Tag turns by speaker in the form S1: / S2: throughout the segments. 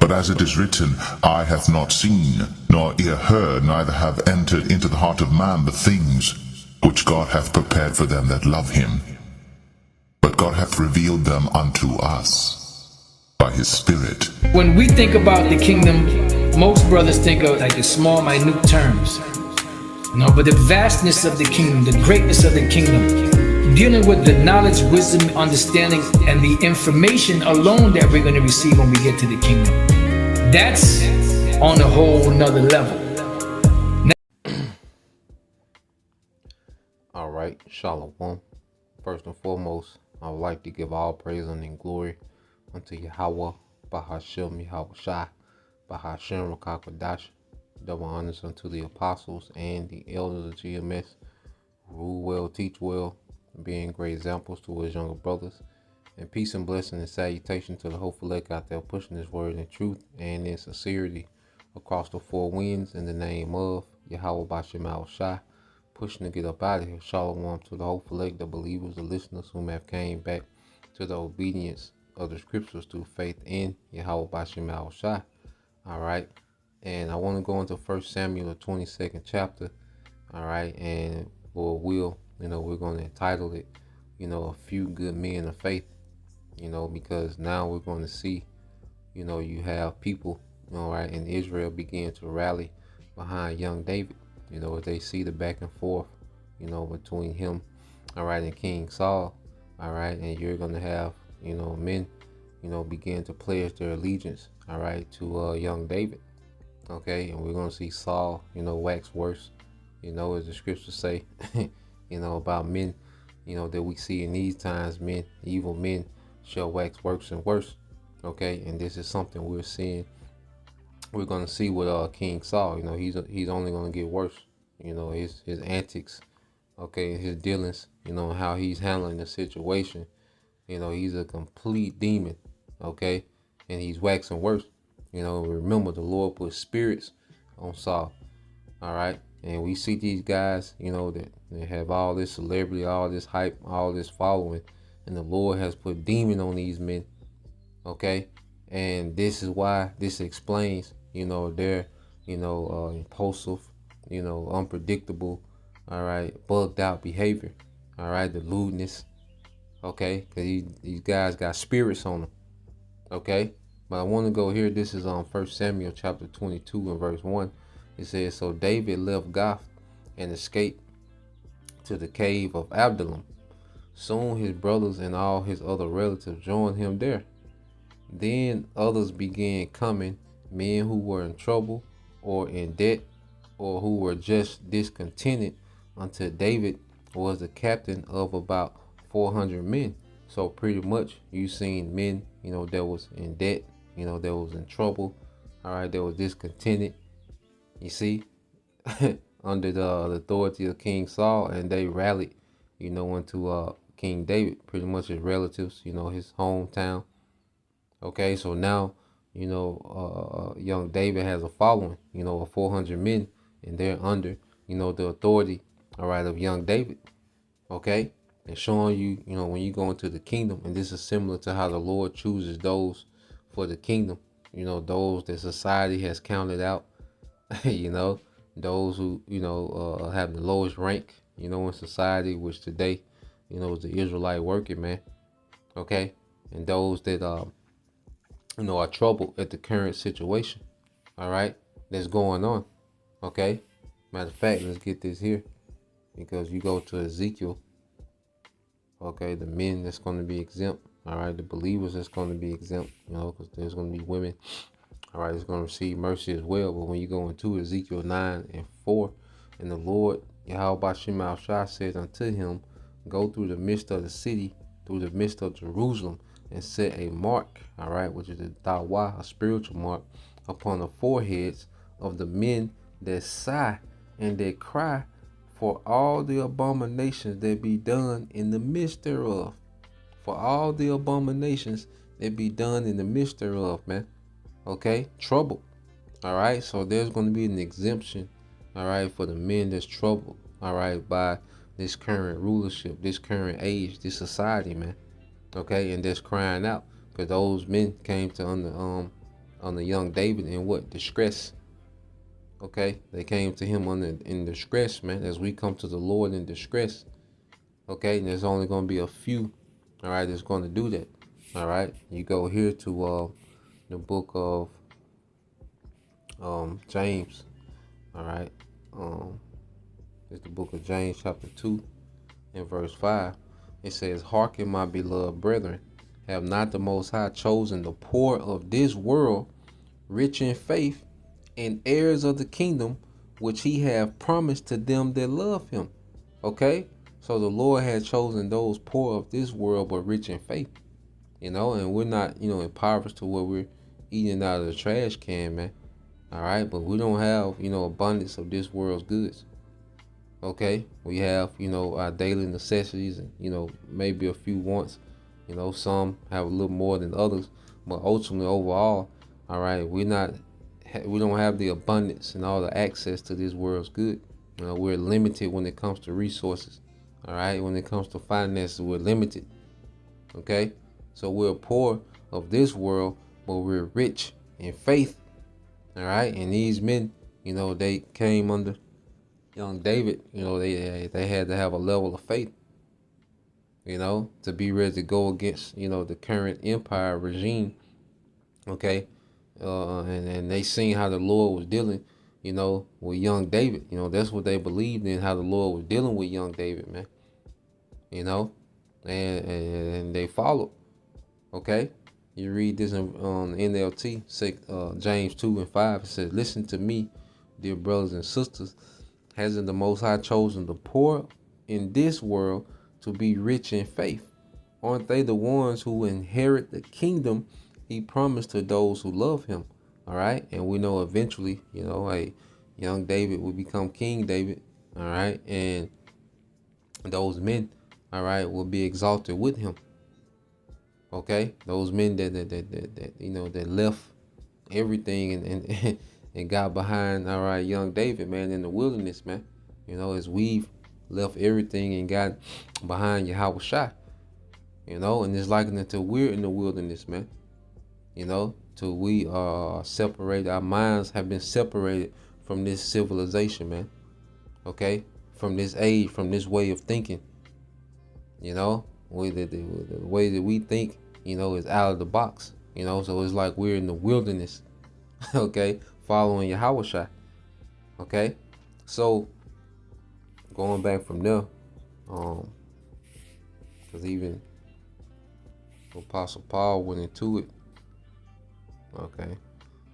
S1: But as it is written, eye hath not seen, nor ear heard, neither have entered into the heart of man the things which God hath prepared for them that love him. But God hath revealed them unto us by his Spirit.
S2: When we think about the kingdom, most brothers think of like the small, minute terms. No, but the vastness of the kingdom, the greatness of the kingdom, dealing with the knowledge, wisdom, understanding, and the information alone that we're going to receive when we get to the kingdom. That's on a whole nother level.
S3: All right, Shalom. First and foremost, I would like to give all praise and glory unto Yahweh, Bahashem Yahweh Shai, Bahashem Rakakwadash. Double honors unto the apostles and the elders of GMS, who rule well, teach well, being great examples to his younger brothers. And peace and blessing and salutation to the hopeful elect out there pushing this word in truth and in sincerity across the four winds in the name of Yahweh Bashem Al Shai, pushing to get up out of here. Shalom to the hopeful elect, the believers, the listeners whom have came back to the obedience of the scriptures through faith in Yahweh Bashem Al Shai. All right. And I want to go into 1 Samuel, the 22nd chapter. All right. And Lord will, we're going to entitle it, a few good men of faith, because now we're going to see, you have people, right, in Israel begin to rally behind young David, as they see the back and forth, between him, all right, and King Saul, all right. And you're going to have, men, begin to pledge their allegiance, all right, to young David. Okay, and we're going to see Saul, wax worse, as the scriptures say, about men, that we see in these times, men, evil men shall wax worse and worse. Okay, and this is something we're seeing. We're going to see with King Saul, he's only going to get worse, his antics, okay, his dealings, how he's handling the situation. He's a complete demon, okay, and he's waxing worse. Remember the Lord put spirits on Saul. All right. And we see these guys, that they have all this celebrity, all this hype, all this following. And the Lord has put demon on these men. Okay. And this is why this explains, their, impulsive, unpredictable, all right, bugged out behavior. All right. The lewdness. Okay. Because these guys got spirits on them. Okay. But I want to go here. This is on 1 Samuel chapter 22 and verse 1. It says, so David left Gath and escaped to the cave of Absalom. Soon his brothers and all his other relatives joined him there. Then others began coming, men who were in trouble or in debt or who were just discontented, until David was the captain of about 400 men. So pretty much you seen men, that was in debt, that was in trouble, all right, that was discontented, you see, under the authority of King Saul, and they rallied, into King David, pretty much his relatives, his hometown. Okay, so now, young David has a following, of 400 men, and they're under, the authority, all right, of young David. Okay, and showing you, when you go into the kingdom, and this is similar to how the Lord chooses those for the kingdom, those that society has counted out, those who, have the lowest rank, in society, which today, is the Israelite working man. Okay. And those that, are troubled at the current situation. All right. That's going on. Okay. Matter of fact, let's get this here, because you go to Ezekiel. Okay. The men that's going to be exempt. All right. The believers that's going to be exempt, because there's going to be women. All right, it's going to receive mercy as well. But when you go into Ezekiel 9 and 4, and the Lord, Yahweh Bashem Al Shai, says unto him, go through the midst of the city, through the midst of Jerusalem, and set a mark, all right, which is a dawah, a spiritual mark, upon the foreheads of the men that sigh and that cry for all the abominations that be done in the midst thereof. For all the abominations that be done in the midst thereof, man. Okay, trouble. All right, so there's going to be an exemption, all right, for the men that's troubled, all right, by this current rulership, this current age, this society, man. Okay, and that's crying out, because those men came to young David in what? Distress. Okay, they came to him in distress, man. As we come to the Lord in distress, okay, and there's only going to be a few, all right, that's going to do that. All right, you go here to the book of James. All right, it's the book of James, chapter 2, and verse 5. It says, "Hearken, my beloved brethren, have not the Most High chosen the poor of this world, rich in faith, and heirs of the kingdom, which he hath promised to them that love him." Okay, so the Lord had chosen those poor of this world, but rich in faith. And we're not, impoverished to where we're eating out of the trash can, man. All right, but we don't have, abundance of this world's goods. Okay, we have, our daily necessities, and maybe a few wants. Some have a little more than others, but ultimately, overall, all right, we don't have the abundance and all the access to this world's good. We're limited when it comes to resources. All right, when it comes to finances, we're limited. Okay, so we're poor of this world, but we're rich in faith. All right, and these men, they came under young David. They had to have a level of faith, to be ready to go against, the current empire regime. Okay, and they seen how the Lord was dealing, with young David. That's what they believed in, how the Lord was dealing with young David, man. And they followed. Okay, you read this on NLT, James 2 and 5. It says, "Listen to me, dear brothers and sisters. Hasn't the Most High chosen the poor in this world to be rich in faith? Aren't they the ones who inherit the kingdom he promised to those who love him?" All right, and we know eventually, a young David will become King David. All right, and those men, all right, will be exalted with him. Okay, those men that left everything and got behind, all right, young David, man, in the wilderness, man. As we've left everything and got behind Yahweh Shai. And it's like until we're in the wilderness, man. Till we are separated, our minds have been separated from this civilization, man. Okay, from this age, from this way of thinking. The way that we think, is out of the box. So it's like we're in the wilderness, okay, following Yahweh Shai. Okay, so going back from there, because even Apostle Paul went into it. Okay,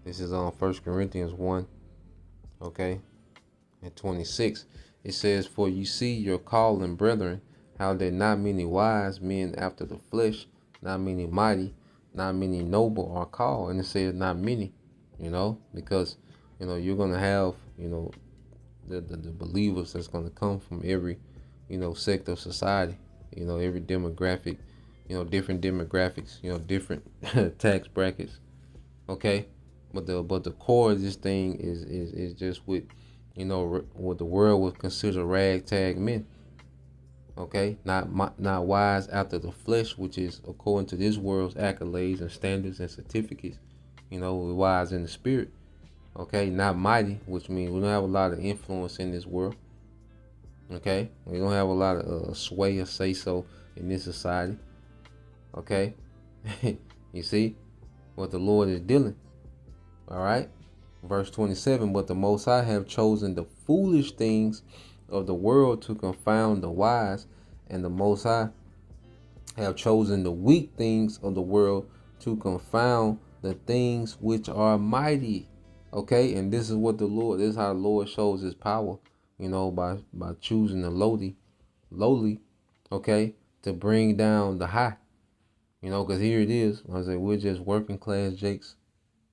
S3: this is on 1 Corinthians 1, okay, and 26. It says, "For you see your calling, brethren, how there not many wise men after the flesh, not many mighty, not many noble are called." And it says not many, because, you're going to have, the believers that's going to come from every, sect of society, every demographic, different demographics, different tax brackets. Okay. But the core of this thing is just what the world would consider ragtag men. Okay, not wise after the flesh, which is according to this world's accolades and standards and certificates. We're wise in the spirit. Okay, not mighty, which means we don't have a lot of influence in this world. Okay, we don't have a lot of sway or say so in this society. Okay, you see what the Lord is dealing. All right, verse 27. "But the Most High have chosen the foolish things of the world to confound the wise, and the Most High have chosen the weak things of the world to confound the things which are mighty." Okay, and this is how the Lord shows his power, by choosing the lowly, okay, to bring down the high. Because here it is. I say we're just working class jakes,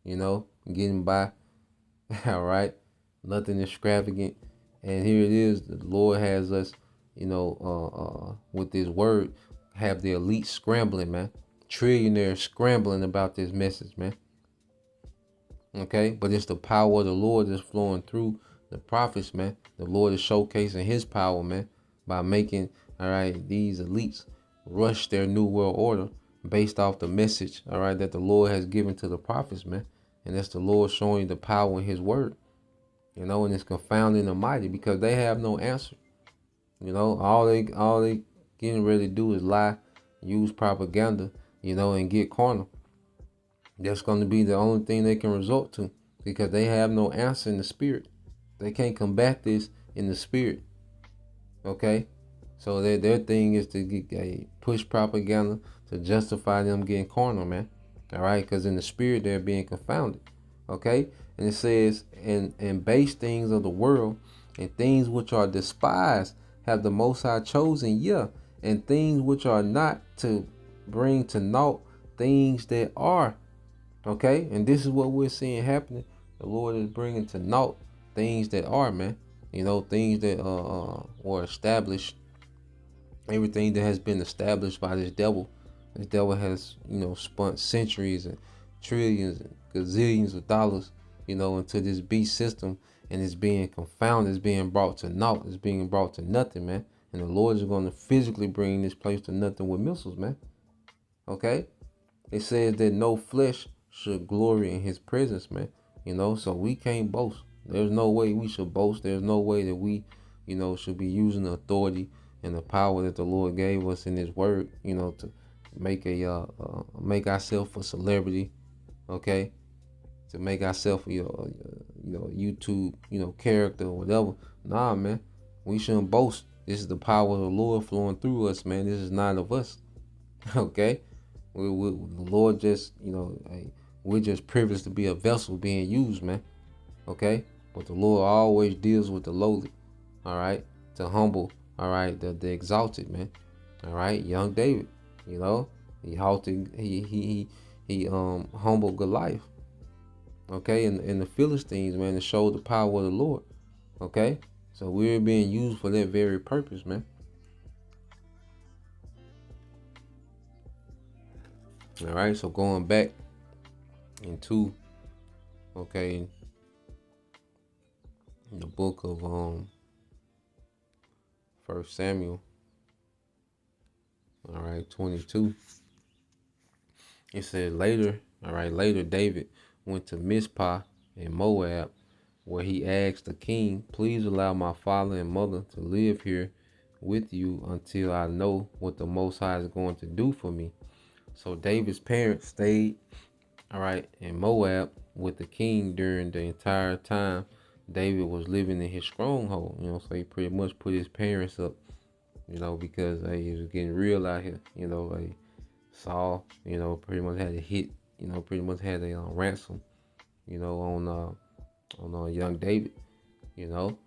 S3: getting by. All right, nothing extravagant. And here it is. The Lord has us, with this word, have the elite scrambling, man. Trillionaires scrambling about this message, man. Okay, but it's the power of the Lord that's flowing through the prophets, man. The Lord is showcasing his power, man, by making, all right, these elites rush their new world order based off the message, all right, that the Lord has given to the prophets, man. And that's the Lord showing you the power in his word. You know, and it's confounding the mighty because they have no answer. You know, all they getting ready to do is lie, use propaganda, you know, and get corner. That's going to be the only thing they can resort to because they have no answer in the spirit. They can't combat this in the spirit. Okay? So their thing is to push propaganda to justify them getting corner, man. All right? Because in the spirit, they're being confounded. Okay? And it says, and base things of the world and things which are despised have the Most High chosen, yeah, and things which are not, to bring to naught things that are. Okay? And this is what we're seeing happening. The Lord is bringing to naught things that are, man. You know, things that were established. Everything that has been established by this devil. This devil has, you know, spent centuries and trillions and gazillions of dollars, you know, into this beast system, and it's being confounded, it's being brought to naught, it's being brought to nothing, man. And the Lord is going to physically bring this place to nothing with missiles, man. Okay? It says that no flesh should glory in his presence, man. You know, so we can't boast. There's no way we should boast. There's no way that we, you know, should be using the authority and the power that the Lord gave us in his word, you know, to make make ourselves a celebrity, okay? To make ourselves, you know, YouTube, you know, character or whatever. Nah, man, we shouldn't boast. This is the power of the Lord flowing through us, man. This is not of us, okay? The Lord just, you know, we're just privileged to be a vessel being used, man, okay? But the Lord always deals with the lowly, all right? To humble, all right, the exalted, man, all right? Young David, you know, he halted, he humbled Goliath. Okay, and the Philistines, man, to show the power of the Lord. Okay, so we're being used for that very purpose, man. All right, so going back into, okay, the book of 1 Samuel, all right, 22. It said later, all right, later David went to Mizpah in Moab, where he asked the king, please allow my father and mother to live here with you until I know what the Most High is going to do for me. So David's parents stayed, all right, in Moab with the king during the entire time David was living in his stronghold. You know, so he pretty much put his parents up, you know, because he was getting real out here. You know, Saul, you know, pretty much had a hit. You know, pretty much had a ransom, you know, on young David, you know.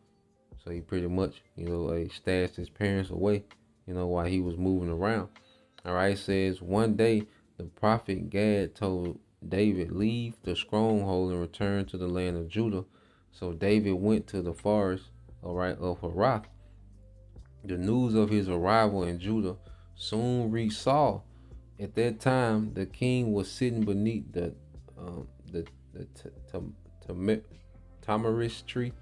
S3: So he pretty much, you know, stashed his parents away, you know, while he was moving around. All right, it says one day the prophet Gad told David, leave the stronghold and return to the land of Judah. So David went to the forest, all right, of Herath. The news of his arrival in Judah soon reached Saul. At that time, the king was sitting beneath the tamarisk tree,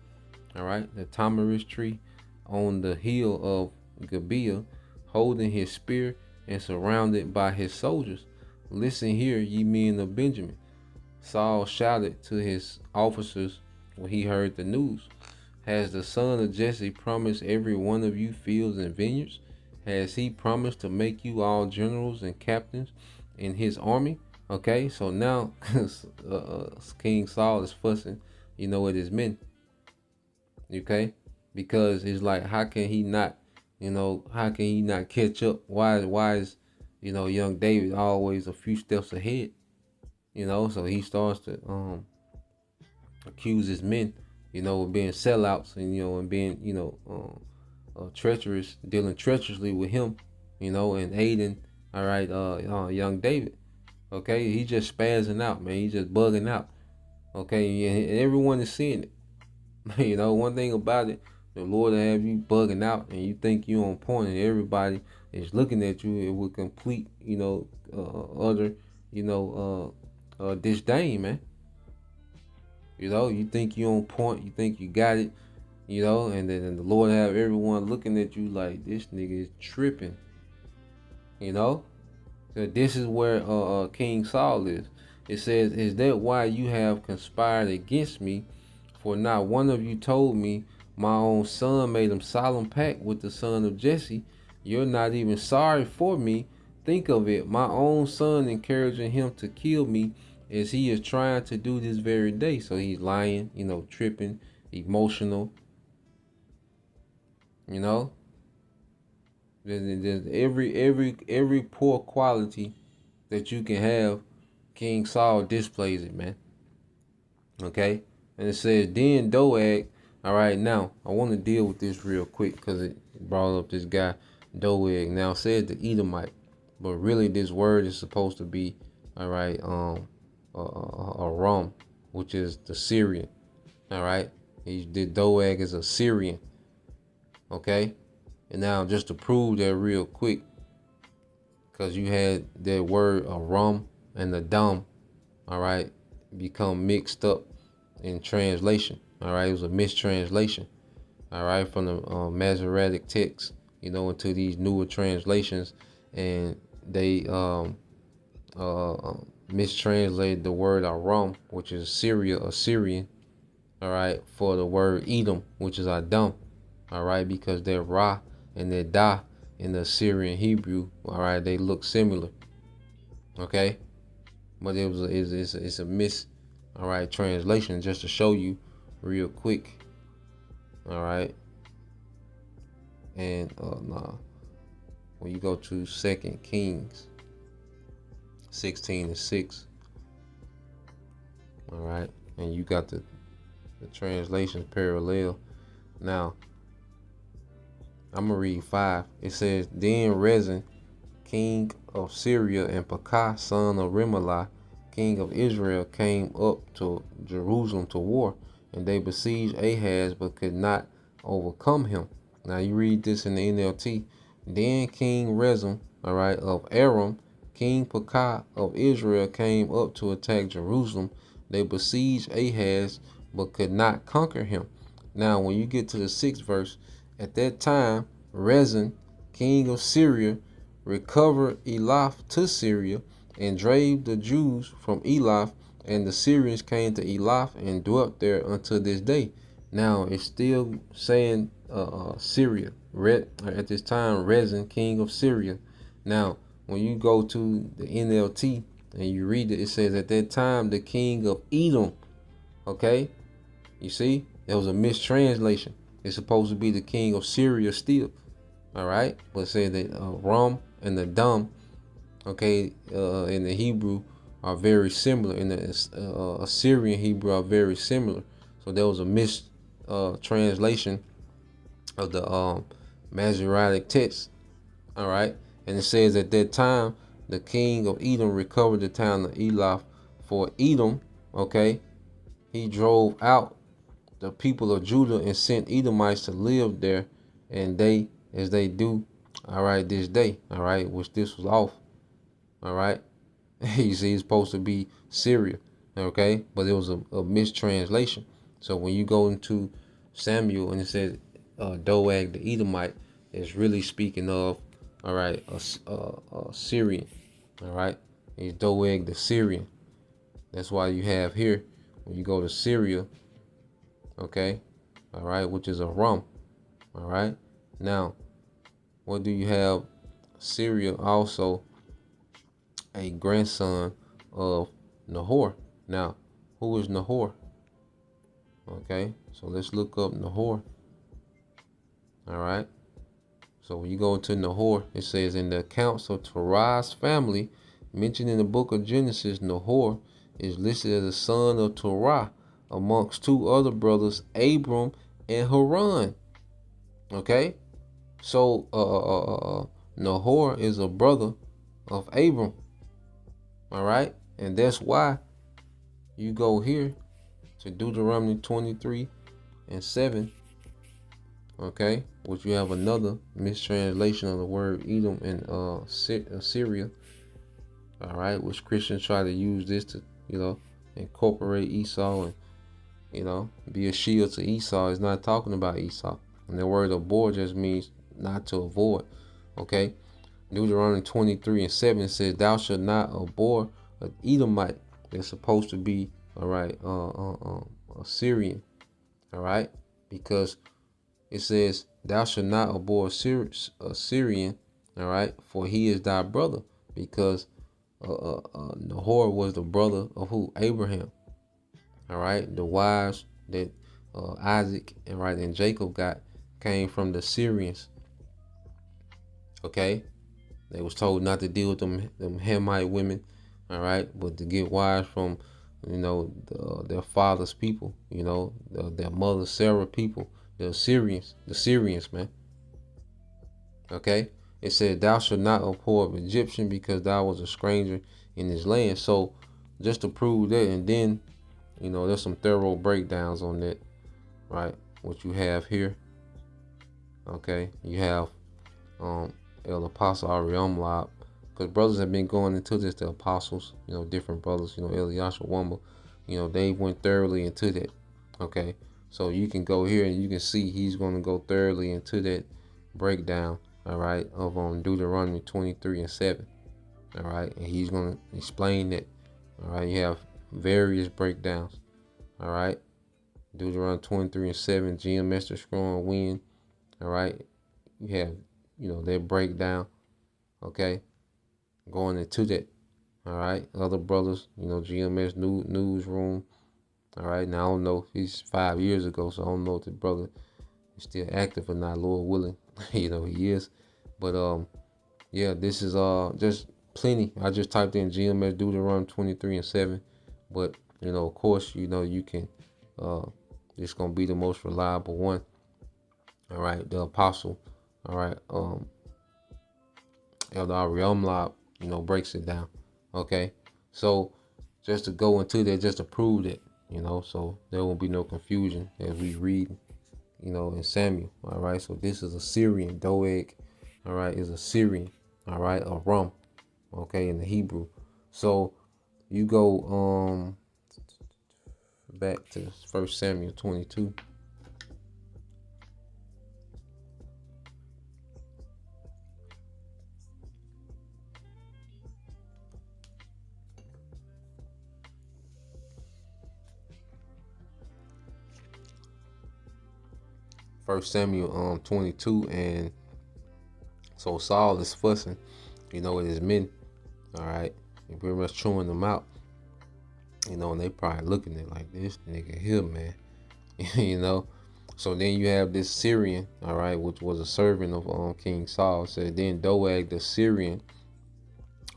S3: all right, the tamarisk tree on the hill of Gibeah, holding his spear and surrounded by his soldiers. Listen here, ye men of Benjamin. Saul shouted to his officers when he heard the news. Has the son of Jesse promised every one of you fields and vineyards? Has he promised to make you all generals and captains in his army? Okay, so now King Saul is fussing, you know, at his men. Okay, because it's like, how can he not, you know, how can he not catch up? Why is, you know, young David always a few steps ahead? You know, so he starts to accuse his men, you know, of being sellouts and, you know, and being, you know, treacherous, dealing treacherously with him, you know, and aiding, all right, young David. Okay, he just spazzing out, man. He just bugging out. Okay, and everyone is seeing it. You know, one thing about it, the Lord will have you bugging out and you think you on point, and everybody is looking at you with complete, you know, utter, you know, disdain, man. You know, you think you on point, you think you got it, you know, and then the Lord have everyone looking at you like, this nigga is tripping, you know. So this is where King Saul is. It says, is that why you have conspired against me? For not one of you told me my own son made a solemn pact with the son of Jesse. You're not even sorry for me. Think of it, my own son encouraging him to kill me as he is trying to do this very day. So he's lying, tripping, emotional, There's every poor quality that you can have, King Saul displays it, man. Okay? And it says, then Doeg, all right, now, I want to deal with this real quick because it brought up this guy, Doeg. Now, it says the Edomite, but really this word is supposed to be, all right, Aram, which is the Syrian, all right? The Doeg is a Syrian, okay? And now, just to prove that real quick, because you had that word Aram and the Dam, all right, become mixed up in translation. All right, it was a mistranslation. All right, from the Masoretic text, into these newer translations, and they mistranslated the word Aram, which is Assyrian. All right, for the word Edom, which is Adam. All right, because they're Ra and they're Da in the Assyrian Hebrew. All right, they look similar. Okay, but it's a all right, translation, just to show you real quick. All right. And when you go to 2 Kings 16:6, all right, and you got the translations parallel. Now, I'm gonna read 5. It says, then Rezin, king of Syria, and Pekah, son of Remaliah, king of Israel, came up to Jerusalem to war, and they besieged Ahaz, but could not overcome him. Now you read this in the NLT. Then King Rezin, all right, of Aram, King Pekah of Israel, came up to attack Jerusalem. They besieged Ahaz, but could not conquer him. Now, when you get to the 6th verse, at that time, Rezin, king of Syria, recovered Elath to Syria, and drave the Jews from Elath, and the Syrians came to Elath and dwelt there until this day. Now it's still saying Syria. At this time, Rezin, king of Syria. Now, when you go to the NLT and you read it, it says at that time the king of Edom. Okay, you see, there was a mistranslation. It's supposed to be the king of Syria still. All right, but it says that Ram and the Dam, okay, in the Hebrew are very similar. In the Assyrian Hebrew are very similar. So there was a mistranslation of the Masoretic text. All right, and it says at that time the king of Edom recovered the town of Elath, for Edom, okay, he drove out the people of Judah and sent Edomites to live there, and they, as they do, all right, this day, all right, which this was off. All right, you see, it's supposed to be Syria, okay, but it was a mistranslation. So when you go into Samuel and it says Doeg the Edomite, it's really speaking of, all right, a Syrian. All right, he's Doeg the Syrian. That's why you have here when you go to Syria, okay, all right, which is Aram. All right, now what do you have? Syria also a grandson of Nahor. Now, who is Nahor? Okay, so let's look up Nahor. All right, so when you go into Nahor, it says in the accounts of Terah's family mentioned in the book of Genesis, Nahor is listed as a son of Terah amongst two other brothers, Abram and Haran. Okay, so Nahor is a brother of Abram. All right, and that's why you go here to Deuteronomy 23:7. Okay, which you have another mistranslation of the word Edom and Syria. All right, which Christians try to use this to, incorporate Esau and, be a shield to Esau. It's not talking about Esau. And the word abhor just means not to avoid. Okay, Deuteronomy 23:7 says, "Thou shalt not abhor an Edomite, they're supposed to be, all right, a Syrian, all right, because it says, "Thou shalt not abhor a Syrian, all right, for he is thy brother," because Nahor was the brother of who? Abraham, all right. The wives that Isaac and Jacob got came from the Syrians. Okay, they was told not to deal with them Hamite women, all right, but to get wives from, their father's people, their mother Sarah people, the Syrians, man. Okay, it said, "Thou shalt not abhor of Egyptian, because thou was a stranger in his land." So just to prove that, and then there's some thorough breakdowns on that, right? What you have here, okay, you have El Apostle Ariamlab, because brothers have been going into this, the apostles, different brothers, Eliashua Wamba, they went thoroughly into that. Okay, so you can go here and you can see he's going to go thoroughly into that breakdown, all right, of Deuteronomy 23:7, all right, and he's going to explain that, all right. You have various breakdowns, all right, Deuteronomy 23:7, GMS destroying wind, all right. You have their breakdown, okay, going into that, all right. Other brothers, GMS newsroom, all right. Now I don't know if he's 5 years ago, so I don't know if the brother is still active or not. Lord willing, he is. But yeah, this is just plenty. I just typed in GMS Deuteronomy 23:7, but of course, you can it's gonna be the most reliable one. All right, the apostle, all right, Elder Ariamlab, breaks it down. Okay, so just to go into that, just to prove that, so there won't be no confusion as we read, in Samuel. All right, so this is a Syrian. Doeg, all right, is a Syrian. All right, a Rum, okay, in the Hebrew. So you go back to 1 Samuel 22. First Samuel 22, and so Saul is fussing, with his men, all right, and pretty much chewing them out, and they probably looking at like, this nigga here, man, So then you have this Syrian, all right, which was a servant of King Saul. Said, "Then Doeg the Syrian,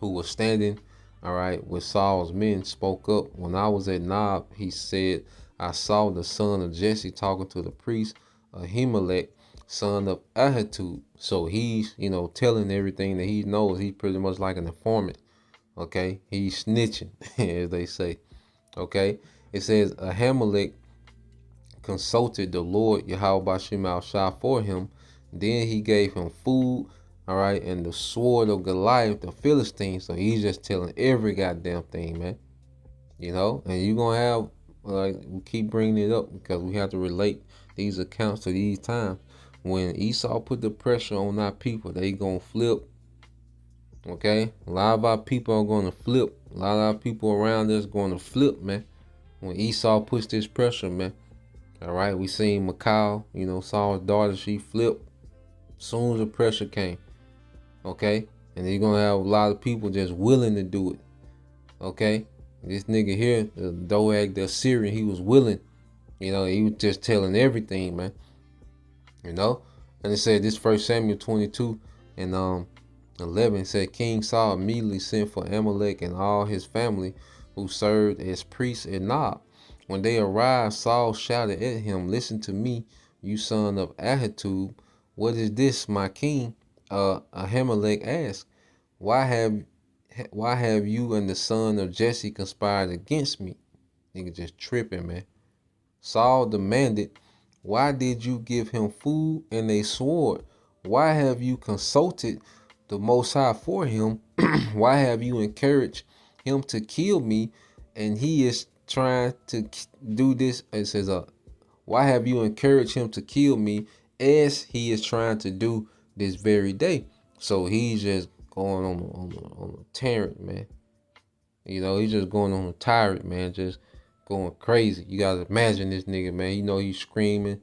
S3: who was standing, all right, with Saul's men, spoke up. When I was at Nob, he said, I saw the son of Jesse talking to the priest Ahimelech, son of Ahitub." So he's, telling everything that he knows. He's pretty much like an informant. Okay, he's snitching, as they say. Okay, it says Ahimelech consulted the Lord Yahweh Bashim al-Shah for him. Then he gave him food, all right, and the sword of Goliath, the Philistine. So he's just telling every goddamn thing, man. And you're going to have, we keep bringing it up because we have to relate these accounts to these times. When Esau put the pressure on our people, they going to flip. Okay? A lot of our people are going to flip. A lot of our people around us going to flip, man. When Esau puts this pressure, man. All right? We seen Michal, Saul's daughter, she flipped as soon as the pressure came. Okay? And you're going to have a lot of people just willing to do it. Okay? This nigga here, Doeg the Syrian, he was willing. He was just telling everything, man. And it said this 1 Samuel 22 and 11 said, King Saul immediately sent for Amalek and all his family who served as priests at Nob. When they arrived, Saul shouted at him, "Listen to me, you son of Ahitub. What is this, my king?" Ahimelech asked, Why have you and the son of Jesse conspired against me?" Nigga just tripping, man. Saul demanded, "Why did you give him food and a sword? Why have you consulted the Most High for him? Why have you encouraged him to kill me? And he is trying to do this." It says, "Why have you encouraged him to kill me as he is trying to do this very day?" So he's just going on a tangent, man. You know, he's just going on a tyrant, man, just going crazy. You gotta imagine this nigga, man. You know, he's screaming,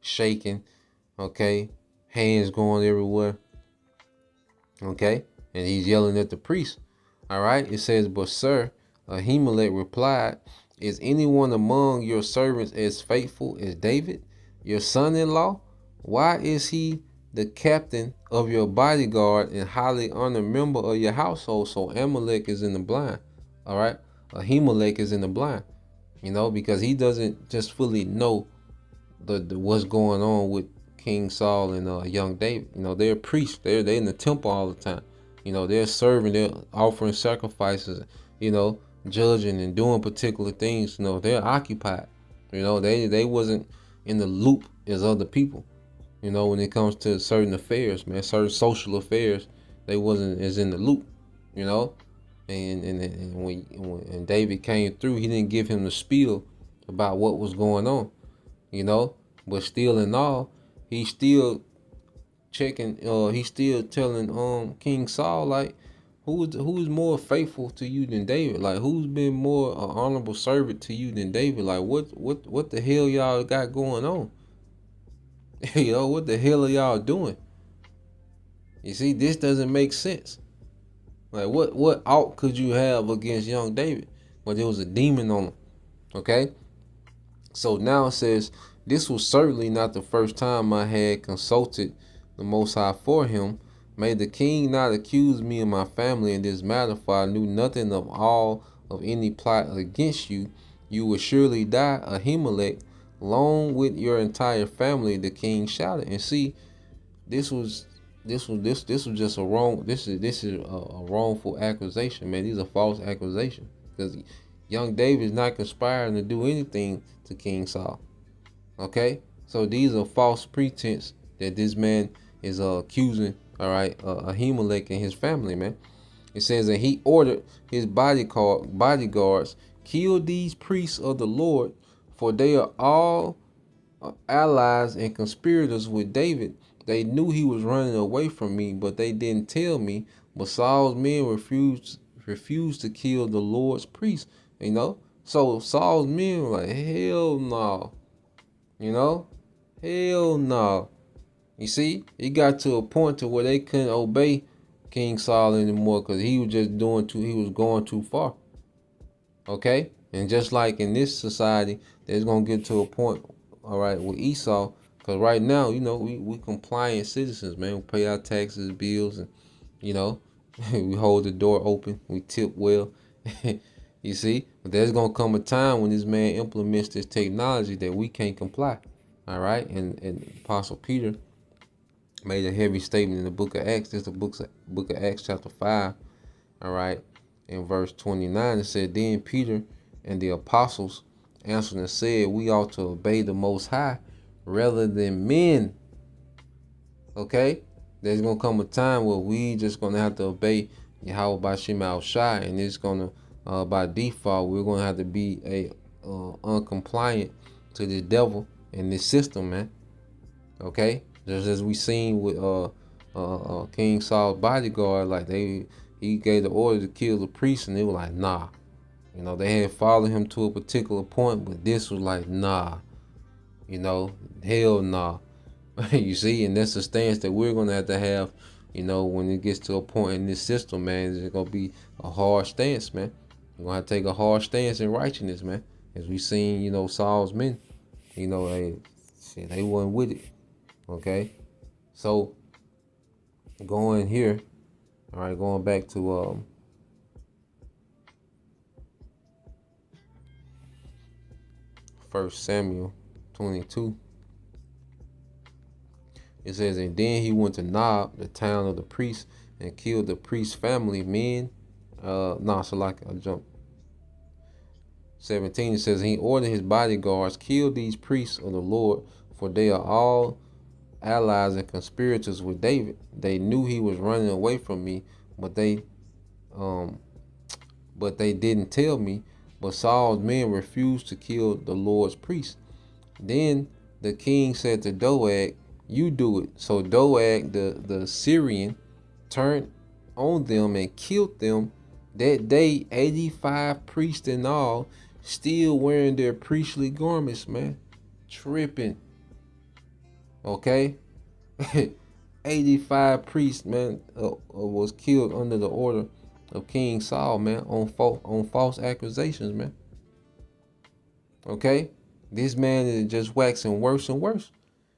S3: shaking, okay, hands going everywhere, okay, and he's yelling at the priest. All right, it says, but sir, Ahimelech replied, is anyone among your servants as faithful as David, your son-in-law? Why is he the captain of your bodyguard and highly honored member of your household? So Amalek is in the blind. All right, Ahimelech is in the blind, you know, because he doesn't just fully know the what's going on with King Saul and young David. You know, they're priests. They're in the temple all the time. You know, they're serving, they're offering sacrifices, you know, judging and doing particular things. You know, they're occupied. You know, they wasn't in the loop as other people. You know, when it comes to certain affairs, man, certain social affairs, they wasn't as in the loop. You know, and when David came through, he didn't give him the spiel about what was going on. You know, but still in all, he's still checking. He's still telling King Saul, like, who's more faithful to you than David? Like, who's been more honorable servant to you than David? Like, what the hell y'all got going on? You know, what the hell are y'all doing? You see, this doesn't make sense. Like, what out could you have against young David? But there was a demon on him. Okay? So now it says, this was certainly not the first time I had consulted the Most High for him. May the king not accuse me and my family in this matter, for I knew nothing of all of any plot against you. You will surely die, Ahimelech, along with your entire family, the king shouted. And see, this was just a wrong. This is a wrongful accusation, man. These are false accusations, because young David is not conspiring to do anything to King Saul. Okay, so these are false pretense that this man is accusing. All right, Ahimelech and his family, man. It says that he ordered his bodyguards, kill these priests of the Lord, for they are all allies and conspirators with David. They knew he was running away from me, but they didn't tell me. But Saul's men refused to kill the Lord's priests. You know, so Saul's men were like, hell no. You know, hell no. You see, it got to a point to where they couldn't obey King Saul anymore, because he was just he was going too far. Okay, and just like in this society, there's gonna get to a point, all right, with Esau. Because right now, you know, we compliant citizens, man. We pay our taxes, bills, and, you know, we hold the door open. We tip well. You see? But there's going to come a time when this man implements this technology that we can't comply. All right? And Apostle Peter made a heavy statement in the book of Acts. This is the book of Acts chapter 5. All right? In verse 29, it said, then Peter and the apostles answered and said, we ought to obey the Most High rather than men. Okay, there's gonna come a time where we just gonna have to obey Yahweh Bashim Al Shai, and it's gonna by default we're gonna have to be uncompliant to the devil and this system, man. Okay, just as we seen with King Saul's bodyguard, like he gave the order to kill the priest, and they were like, nah. You know, they had followed him to a particular point, but this was like, nah. You know, hell nah. You see, and that's the stance that we're going to have, you know, when it gets to a point in this system, man. It's going to be a hard stance, man. We're going to have to take a hard stance in righteousness, man. As we seen, you know, Saul's men, you know, they wasn't with it. Okay? So, going here, all right, going back to 1 Samuel 22. It says, and then he went to Nob, the town of the priests, and killed the priest's family men. So like I jumped. 17, it says, he ordered his bodyguards, kill these priests of the Lord, for they are all allies and conspirators with David. They knew he was running away from me, but they didn't tell me. But Saul's men refused to kill the Lord's priests. Then the king said to Doeg, you do it. So Doeg, the Syrian, turned on them and killed them That day, 85 priests in all, still wearing their priestly garments, man. Tripping. Okay? 85 priests, man, was killed under the order of King Saul, man, on false accusations, man. Okay? This man is just waxing worse and worse.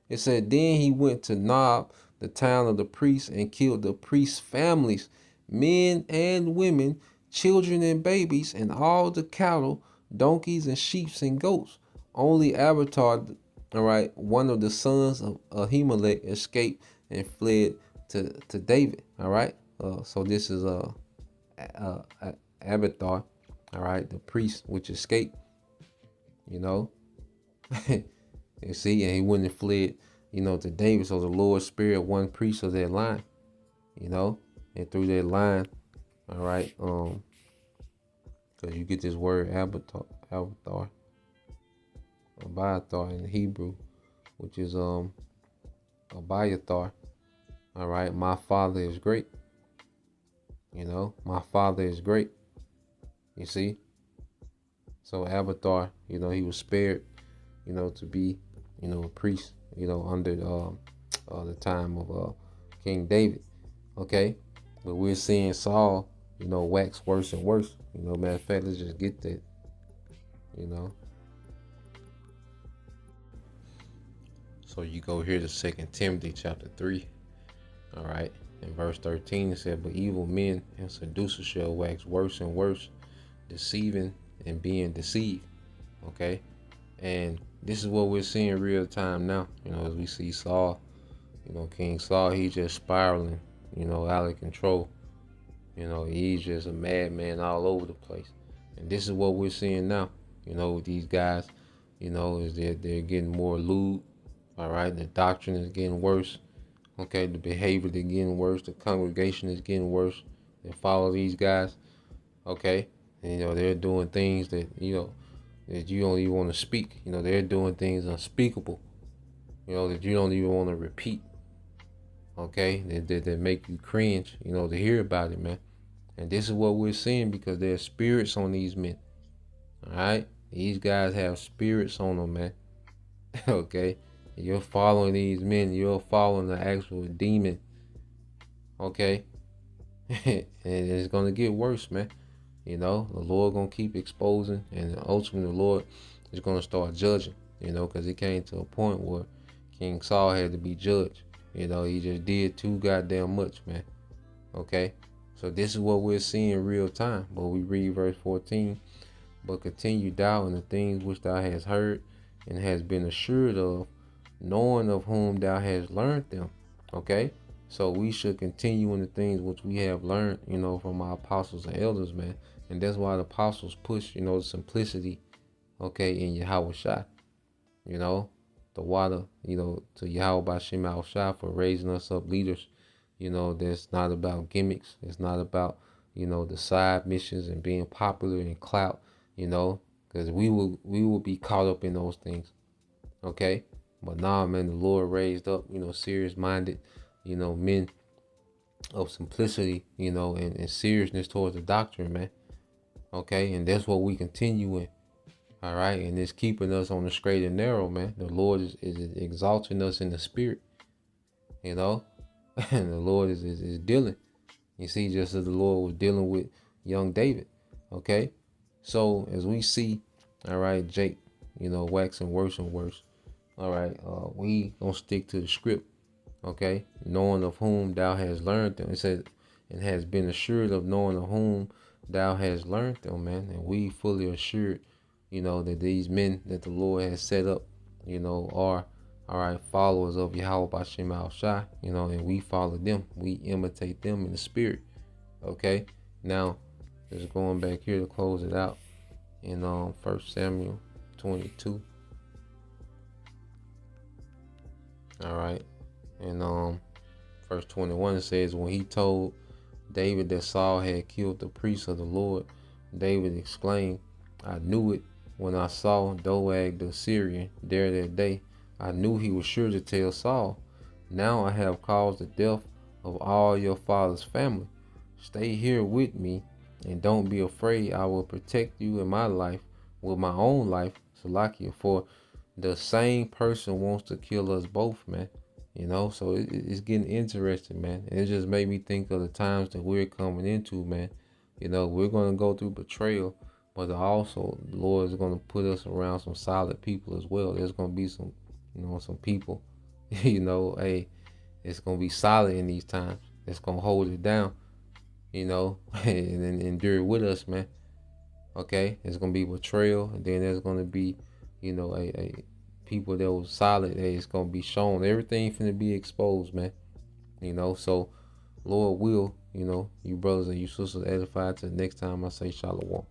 S3: It said, then he went to Nob, the town of the priests, and killed the priests' families, men and women, children and babies, and all the cattle, donkeys and sheep and goats. Only Abiathar, all right, one of the sons of Ahimelech, escaped and fled to David. All right. So this is Abiathar, all right, the priest which escaped. You know, you see, and he wouldn't have fled, to David. So the Lord spared one priest of that line, and through that line, all right, because you get this word Abiathar in Hebrew, which is Abiathar. All right, my father is great. My father is great. You see? So Abiathar, he was spared, to be, a priest, under the time of King David. Okay? But we're seeing Saul, wax worse and worse. Matter of fact, let's just get that. So you go here to 2 Timothy chapter 3. All right. In verse 13 it said, but evil men and seducers shall wax worse and worse, deceiving and being deceived. Okay. And this is what we're seeing real time now. As we see Saul, King Saul, he's just spiraling, out of control. He's just a madman all over the place. And this is what we're seeing now, with these guys, is they're getting more lewd. All right. The doctrine is getting worse. Okay. The behavior is getting worse. The congregation is getting worse. They follow these guys. Okay. And, they're doing things that, that you don't even want to speak. They're doing things unspeakable, that you don't even want to repeat. Okay. That make you cringe, to hear about it, man. And this is what we're seeing because there's spirits on these men. All right. These guys have spirits on them, man. Okay. You're following these men. You're following the actual demon. Okay. And it's going to get worse, man. The Lord going to keep exposing. And ultimately, the Lord is going to start judging. Because it came to a point where King Saul had to be judged. He just did too goddamn much, man. Okay. So this is what we're seeing real time. But we read verse 14. But continue thou in the things which thou hast heard and hast been assured of, knowing of whom thou hast learned them. Okay. So we should continue in the things which we have learned, from our apostles and elders, man. And that's why the apostles push, the simplicity, okay, in Yahweh Shai. The water, to Yahweh Bashem Al Shai for raising us up leaders, that's not about gimmicks. It's not about, the side missions and being popular and clout, because we will be caught up in those things. Okay. But nah, man, the Lord raised up, serious-minded, men of simplicity, and seriousness towards the doctrine, man. Okay, and that's what we continue in. All right, and it's keeping us on the straight and narrow, man. The Lord is exalting us in the spirit, and the Lord is dealing. You see, just as the Lord was dealing with young David. Okay, so as we see, all right, Jake, waxing worse and worse. All right, we gonna stick to the script. Okay, knowing of whom thou hast learned them. It says, and has been assured of knowing of whom thou hast learned them, man. And we fully assured, that these men that the Lord has set up, are, all right, followers of Yahweh Bashem Al Shai, and we follow them. We imitate them in the spirit. Okay, now just going back here to close it out in 1 Samuel 22. All right. And verse 21 says, when he told David that Saul had killed the priests of the Lord, David exclaimed, I knew it when I saw Doeg the Syrian there that day. I knew he was sure to tell Saul, now I have caused the death of all your father's family. Stay here with me And don't be afraid. I will protect you in my life with my own life, Salakia, for the same person wants to kill us both, man. You know, so it's getting interesting, man. And it just made me think of the times that we're coming into, man. You know, we're going to go through betrayal, but also the Lord is going to put us around some solid people as well. There's going to be some, some people, hey, it's going to be solid in these times. It's going to hold it down, and endure with us, man. Okay, it's gonna be betrayal, and then there's gonna be, a people that was solid. Hey, it's gonna be shown. Everything's gonna be exposed, man. So Lord will, you brothers and you sisters edified. Till next time I say shalom.